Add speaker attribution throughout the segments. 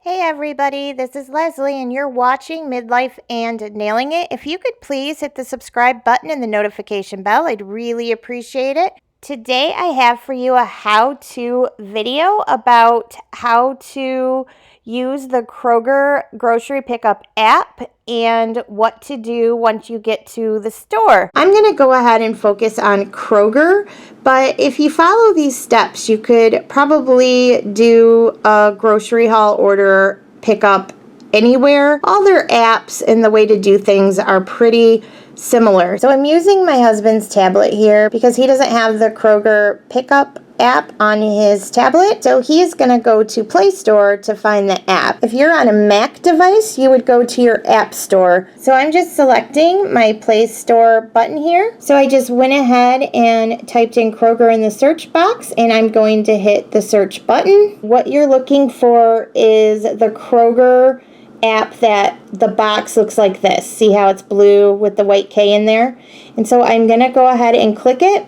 Speaker 1: Hey everybody, this is Leslie and you're watching Midlife and Nailing It. If you could please hit the subscribe button and the notification bell, I'd really appreciate it. Today I have for you a how-to video about how to use the Kroger grocery pickup app and what to do once you get to the store. I'm going to go ahead and focus on Kroger, but if you follow these steps, you could probably do a grocery haul order pickup anywhere. All their apps and the way to do things are pretty similar. So I'm using my husband's tablet here because he doesn't have the Kroger pickup app on his tablet. So he's going to go to Play Store to find the app. If you're on a Mac device, you would go to your App Store. So I'm just selecting my Play Store button here. So I just went ahead and typed in Kroger in the search box and I'm going to hit the search button. What you're looking for is the Kroger app that the box looks like this. See how it's blue with the white K in there? And so I'm going to go ahead and click it.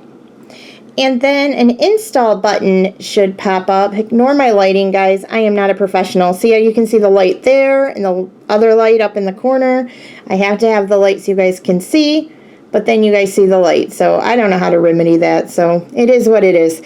Speaker 1: And then an install button should pop up. Ignore my lighting, guys. I am not a professional. See how you can see the light there and the other light up in the corner. I have to have the light so you guys can see, but then you guys see the light. So I don't know how to remedy that. So it is what it is.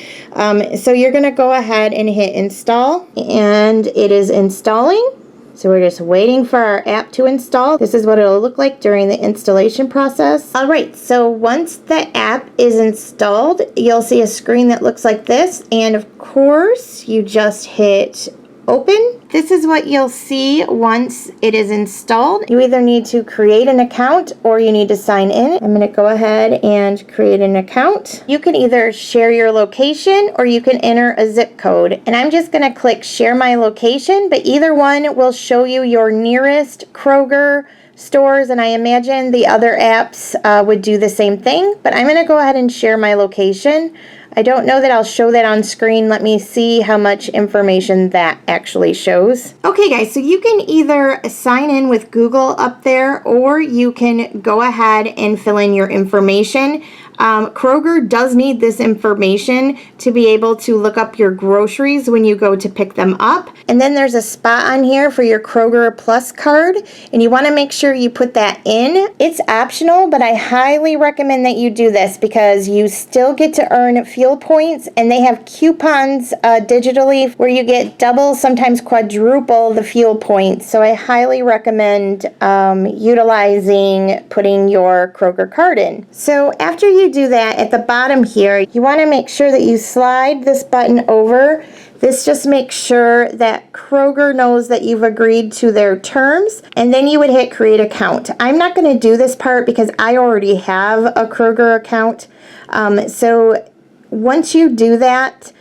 Speaker 1: So you're going to go ahead and hit install, and it is installing. So we're just waiting for our app to install. This is what it'll look like during the installation process. All right, so once the app is installed, you'll see a screen that looks like this. And of course, you just hit open. This is what you'll see once it is installed. You either need to create an account or you need to sign in. I'm going to go ahead and create an account. You can either share your location or you can enter a zip code. And I'm just going to click share my location, but either one will show you your nearest Kroger stores, and I imagine the other apps would do the same thing, but I'm going to go ahead and share my location. I don't know that I'll show that on screen. Let me see how much information that actually shows. Okay guys, so you can either sign in with Google up there or you can go ahead and fill in your information. Kroger does need this information to be able to look up your groceries when you go to pick them up. And then there's a spot on here for your Kroger Plus card, and you want to make sure you put that in. It's optional, but I highly recommend that you do this because you still get to earn fuel points, and they have coupons digitally where you get double, sometimes quadruple the fuel points. So I highly recommend utilizing putting your Kroger card in. So after you do that, at the bottom here, you want to make sure that you slide this button over. This just makes sure that Kroger knows that you've agreed to their terms, and then you would hit create account. I'm not going to do this part because I already have a Kroger account. So once you do that,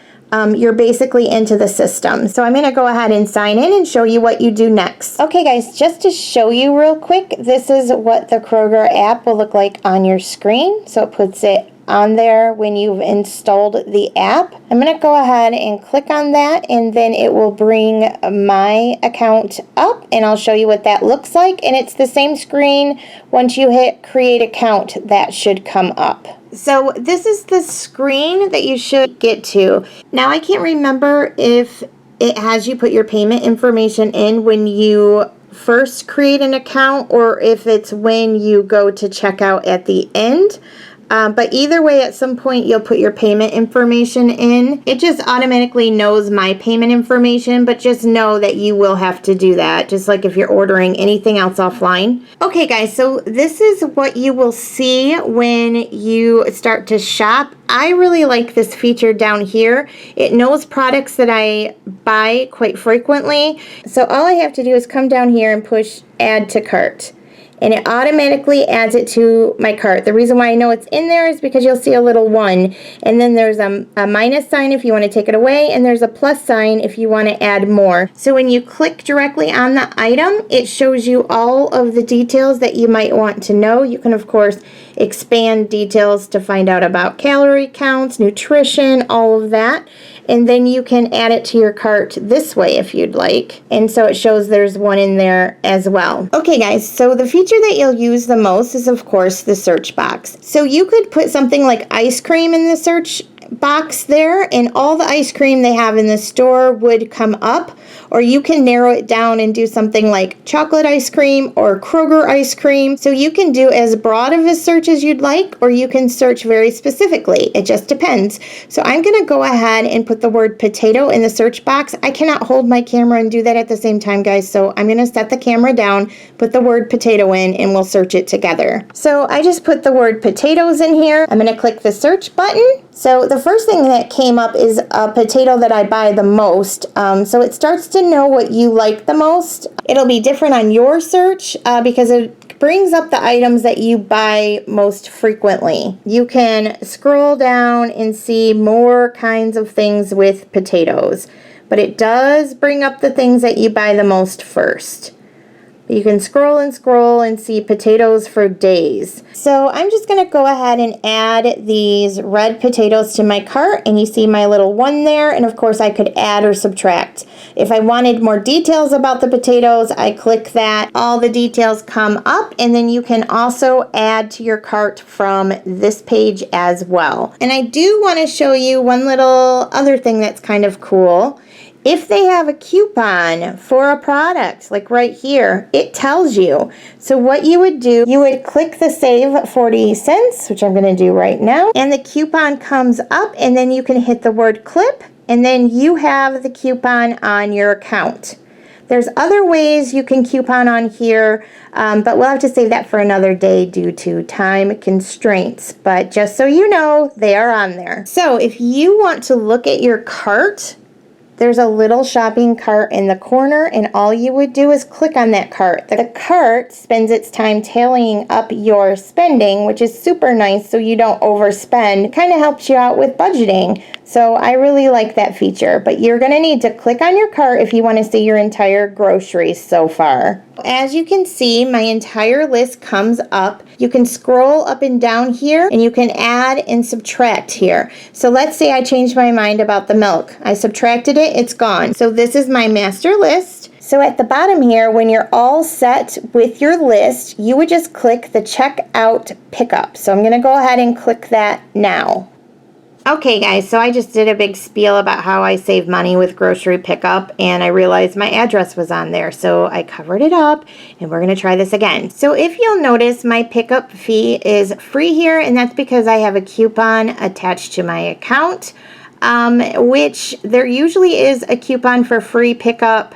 Speaker 1: you're basically into the system. So I'm going to go ahead and sign in and show you what you do next. Okay guys, just to show you real quick, this is what the Kroger app will look like on your screen. So it puts it on there when you've installed the app. I'm going to go ahead and click on that, and then it will bring my account up, and I'll show you what that looks like. And it's the same screen. Once you hit create account, that should come up. So this is the screen that you should get to. Now I can't remember if it has you put your payment information in when you first create an account or if it's when you go to checkout at the end. But either way, at some point, you'll put your payment information in. It just automatically knows my payment information, but just know that you will have to do that, just like if you're ordering anything else offline. Okay, guys, so this is what you will see when you start to shop. I really like this feature down here. It knows products that I buy quite frequently. So all I have to do is come down here and push add to cart. And it automatically adds it to my cart. The reason why I know it's in there is because you'll see a little 1. And then there's a minus sign if you want to take it away. And there's a plus sign if you want to add more. So when you click directly on the item, it shows you all of the details that you might want to know. You can, of course, expand details to find out about calorie counts, nutrition, all of that. And then you can add it to your cart this way if you'd like. And so it shows there's one in there as well. Okay guys, so the feature that you'll use the most is of course the search box. So you could put something like ice cream in the search box there, and all the ice cream they have in the store would come up. or you can narrow it down and do something like chocolate ice cream or Kroger ice cream. So you can do as broad of a search as you'd like, or you can search very specifically. It just depends. So I'm going to go ahead and put the word potato in the search box. I cannot hold my camera and do that at the same time, guys. So I'm going to set the camera down, put the word potato in, and we'll search it together. So I just put the word potatoes in here. I'm going to click the search button. So the first thing that came up is a potato that I buy the most. So it starts to know what you like the most. It'll be different on your search because it brings up the items that you buy most frequently. You can scroll down and see more kinds of things with potatoes, but it does bring up the things that you buy the most first. You can scroll and see potatoes for days. So I'm just going to go ahead and add these red potatoes to my cart, and you see my little one there, and of course I could add or subtract. If I wanted more details about the potatoes, I click that. All the details come up, and then you can also add to your cart from this page as well. And I do want to show you one little other thing that's kind of cool. If they have a coupon for a product, like right here, it tells you. So what you would do, you would click the save 40 cents, which I'm going to do right now, and the coupon comes up, and then you can hit the word clip, and then you have the coupon on your account. There's other ways you can coupon on here, but we'll have to save that for another day due to time constraints. But just so you know, they are on there. So if you want to look at your cart, there's a little shopping cart in the corner, and all you would do is click on that cart. The cart spends its time tallying up your spending, which is super nice so you don't overspend. It kind of helps you out with budgeting. So I really like that feature, but you're going to need to click on your cart if you want to see your entire groceries so far. As you can see, my entire list comes up. You can scroll up and down here, and you can add and subtract here. So let's say I changed my mind about the milk. I subtracted it, it's gone. So this is my master list. So at the bottom here, when you're all set with your list, you would just click the checkout pickup. So I'm going to go ahead and click that now. Okay guys, so I just did a big spiel about how I save money with grocery pickup, and I realized my address was on there, so I covered it up, and we're going to try this again. So if you'll notice, my pickup fee is free here, and that's because I have a coupon attached to my account, which there usually is a coupon for free pickup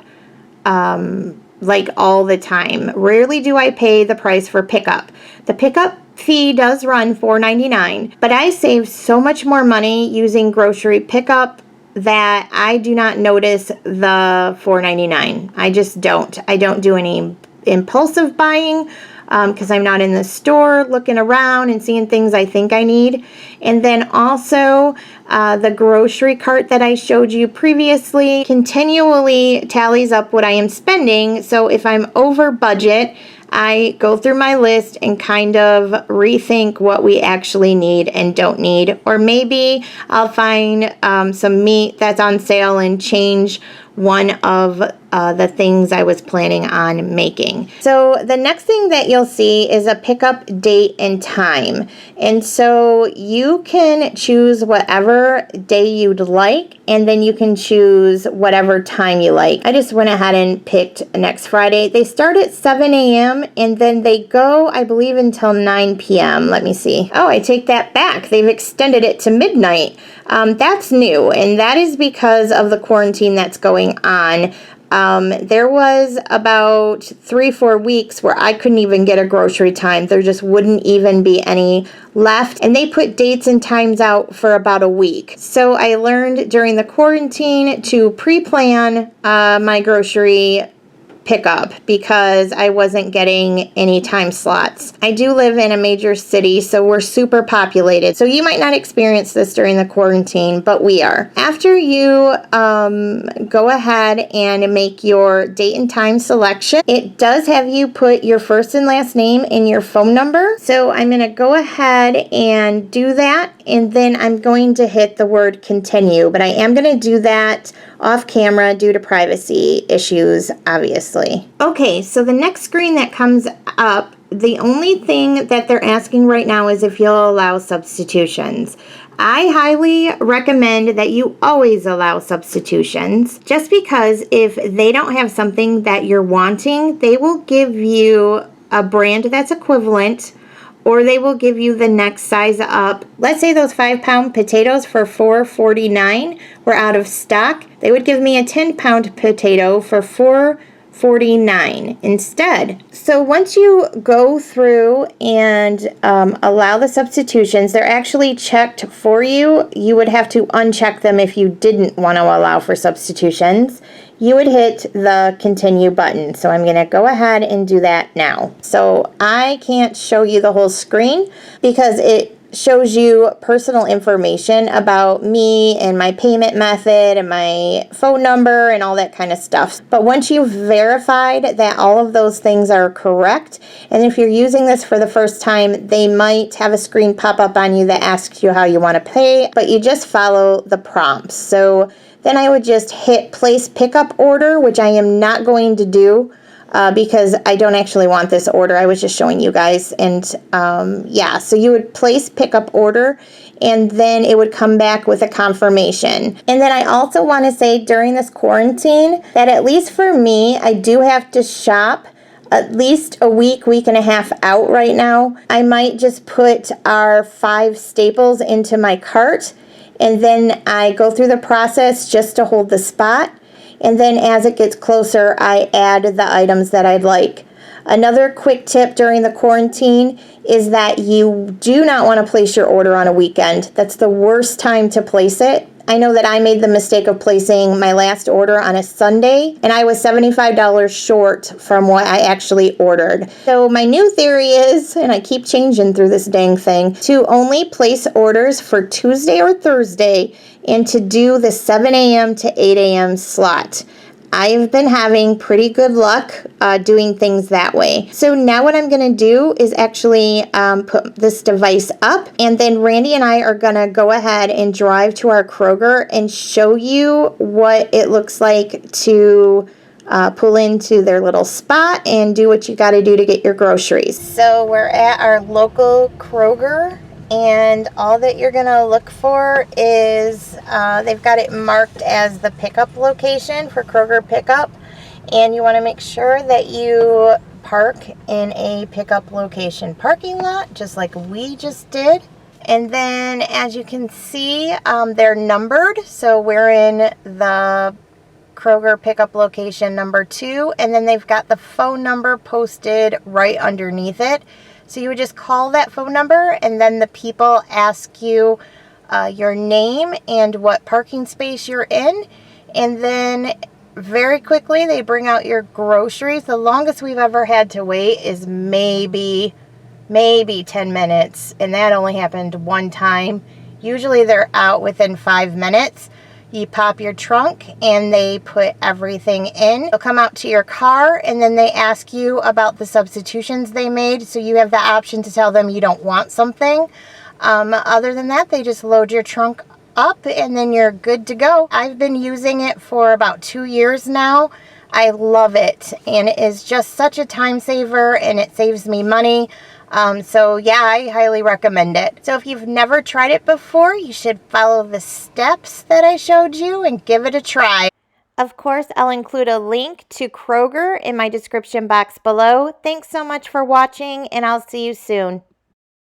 Speaker 1: like all the time. Rarely do I pay the price for pickup. The pickup fee does run $4.99, but I save so much more money using grocery pickup that I do not notice the $4.99. I just don't. I don't do any impulsive buying because I'm not in the store looking around and seeing things I think I need. And then also the grocery cart that I showed you previously continually tallies up what I am spending. So if I'm over budget, I go through my list and kind of rethink what we actually need and don't need. Or maybe I'll find some meat that's on sale and change one of the things I was planning on making. So the next thing that you'll see is a pickup date and time. And so you can choose whatever day you'd like, and then you can choose whatever time you like. I just went ahead and picked next Friday. They start at 7 a.m. and then they go, I believe, until 9 p.m. Let me see. Oh, I take that back. They've extended it to midnight. That's new, and that is because of the quarantine that's going on. There was about 3-4 weeks where I couldn't even get a grocery time. There just wouldn't even be any left. And they put dates and times out for about a week. So I learned during the quarantine to pre-plan my grocery pickup because I wasn't getting any time slots. I do live in a major city, so we're super populated. So you might not experience this during the quarantine, but we are. After you go ahead and make your date and time selection, it does have you put your first and last name and your phone number. So I'm going to go ahead and do that, and then I'm going to hit the word continue, but I am going to do that off camera due to privacy issues, obviously. Okay, so the next screen that comes up, the only thing that they're asking right now is if you'll allow substitutions. I highly recommend that you always allow substitutions, just because if they don't have something that you're wanting, they will give you a brand that's equivalent, or they will give you the next size up. Let's say those 5-pound potatoes for $4.49 were out of stock. They would give me a 10-pound potato for $4.49 instead. So once you go through and allow the substitutions, they're actually checked for you. You would have to uncheck them if you didn't want to allow for substitutions. You would hit the continue button. So I'm going to go ahead and do that now. So I can't show you the whole screen because it shows you personal information about me and my payment method and my phone number and all that kind of stuff. But once you've verified that all of those things are correct, and if you're using this for the first time, they might have a screen pop up on you that asks you how you want to pay, but you just follow the prompts. So then I would just hit place pickup order, which I am not going to do because I don't actually want this order. I was just showing you guys. And so you would place pickup order, and then it would come back with a confirmation. And then I also want to say during this quarantine that at least for me, I do have to shop at least a week and a half out right now. I might just put our 5 staples into my cart, and then I go through the process just to hold the spot. And then as it gets closer, I add the items that I'd like. Another quick tip during the quarantine is that you do not want to place your order on a weekend. That's the worst time to place it. I know that I made the mistake of placing my last order on a Sunday, and I was $75 short from what I actually ordered. So my new theory is, and I keep changing through this dang thing, to only place orders for Tuesday or Thursday and to do the 7 a.m. to 8 a.m. slot. I've been having pretty good luck doing things that way. So now what I'm going to do is actually put this device up, and then Randy and I are going to go ahead and drive to our Kroger and show you what it looks like to pull into their little spot and do what you got to do to get your groceries. So we're at our local Kroger, and all that you're going to look for is they've got it marked as the pickup location for Kroger pickup, and you want to make sure that you park in a pickup location parking lot just like we just did. And then as you can see, they're numbered, so we're in the Kroger pickup location number 2, and then they've got the phone number posted right underneath it. So you would just call that phone number, and then the people ask you your name and what parking space you're in. And then very quickly they bring out your groceries. The longest we've ever had to wait is maybe 10 minutes. And that only happened one time. Usually they're out within 5 minutes. You pop your trunk and they put everything in. They'll come out to your car, and then they ask you about the substitutions they made, so you have the option to tell them you don't want something. Other than that, they just load your trunk up and then you're good to go. I've been using it for about 2 years now. I love it, and it is just such a time saver, and it saves me money. So yeah, I highly recommend it. So if you've never tried it before, you should follow the steps that I showed you and give it a try. Of course, I'll include a link to Kroger in my description box below. Thanks so much for watching, and I'll see you soon.